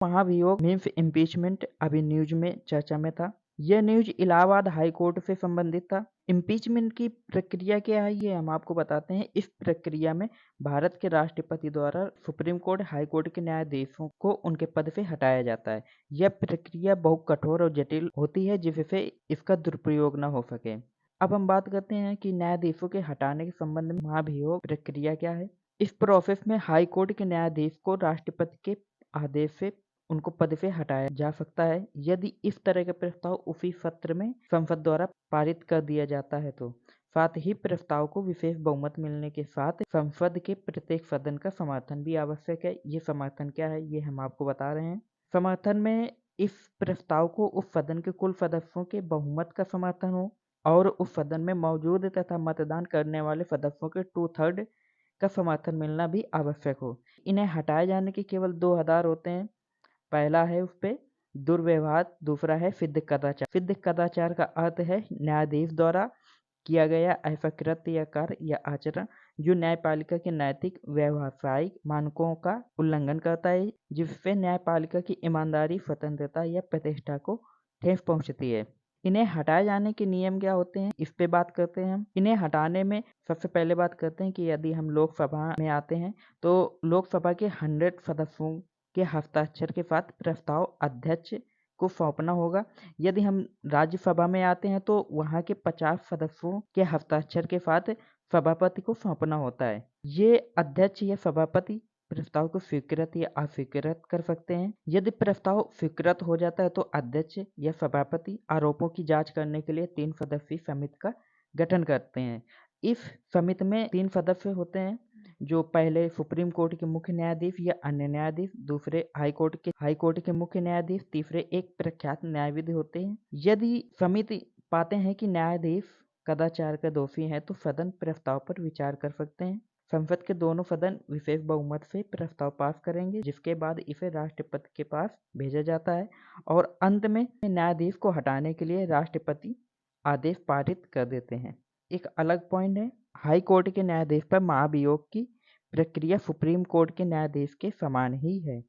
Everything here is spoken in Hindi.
महाभियोग मीन्स इम्पीचमेंट अभी न्यूज में चर्चा में था। यह न्यूज इलाहाबाद हाई कोर्ट से संबंधित था। इम्पीचमेंट की प्रक्रिया क्या है ये हम आपको बताते हैं। इस प्रक्रिया में भारत के राष्ट्रपति द्वारा सुप्रीम कोर्ट हाई कोर्ट के न्यायाधीशों को उनके पद से हटाया जाता है। यह प्रक्रिया बहुत कठोर और जटिल होती है जिससे इसका दुरुपयोग न हो सके। अब हम बात करते हैं कि न्यायाधीशों के हटाने के संबंध में महाभियोग प्रक्रिया क्या है। इस प्रोसेस में हाई कोर्ट के न्यायाधीश को राष्ट्रपति के आदेश से उनको पद से हटाया जा सकता है यदि इस तरह का प्रस्ताव उसी सत्र में संसद द्वारा पारित कर दिया जाता है तो। साथ ही प्रस्ताव को विशेष बहुमत मिलने के साथ संसद के प्रत्येक सदन का समर्थन भी आवश्यक है। ये समर्थन क्या है ये हम आपको बता रहे हैं। समर्थन में इस प्रस्ताव को उस सदन के कुल सदस्यों के बहुमत का समर्थन हो और उस सदन में मौजूद तथा मतदान करने वाले सदस्यों के 2/3 का समर्थन मिलना भी आवश्यक हो। इन्हें हटाए जाने के केवल 2 आधार होते हैं। पहला है उस पे दुर्व्यवहार, दूसरा है सिद्ध कदाचार। सिद्ध कदाचार का अर्थ है न्यायाधीश द्वारा किया गया ऐसा कृत्य या कार्य या आचरण जो न्यायपालिका के नैतिक व्यावसायिक मानकों का उल्लंघन करता है, जिससे न्यायपालिका की ईमानदारी, स्वतंत्रता या प्रतिष्ठा को ठेस पहुंचती है। इन्हें हटाए जाने के नियम क्या होते हैं इस पे बात करते हैं हम। इन्हें हटाने में सबसे पहले बात करते हैं कि यदि हम लोकसभा में आते हैं तो लोकसभा के 100 सदस्यों के हस्ताक्षर के साथ प्रस्ताव अध्यक्ष को सौंपना होगा। यदि हम राज्यसभा में आते हैं तो वहाँ के 50 सदस्यों के हस्ताक्षर के साथ सभापति को सौंपना होता है। ये अध्यक्ष या सभापति प्रस्ताव को स्वीकृत या अस्वीकृत कर सकते हैं। यदि प्रस्ताव स्वीकृत हो जाता है तो अध्यक्ष या सभापति आरोपों की जांच करने के लिए 3 सदस्यीय समिति का गठन करते हैं। इस समिति में 3 सदस्य होते हैं जो पहले सुप्रीम कोर्ट के मुख्य न्यायाधीश या अन्य न्यायाधीश, दूसरे हाई कोर्ट के मुख्य न्यायाधीश, तीसरे एक प्रख्यात न्यायविद होते हैं। यदि समिति पाते हैं कि न्यायाधीश कदाचार का दोषी है तो सदन प्रस्ताव पर विचार कर सकते हैं। संसद के दोनों सदन विशेष बहुमत से प्रस्ताव पास करेंगे जिसके बाद इसे राष्ट्रपति के पास भेजा जाता है और अंत में न्यायाधीश को हटाने के लिए राष्ट्रपति आदेश पारित कर देते हैं। एक अलग पॉइंट है, हाई कोर्ट के न्यायाधीश पर महाभियोग की प्रक्रिया सुप्रीम कोर्ट के न्यायाधीश के समान ही है।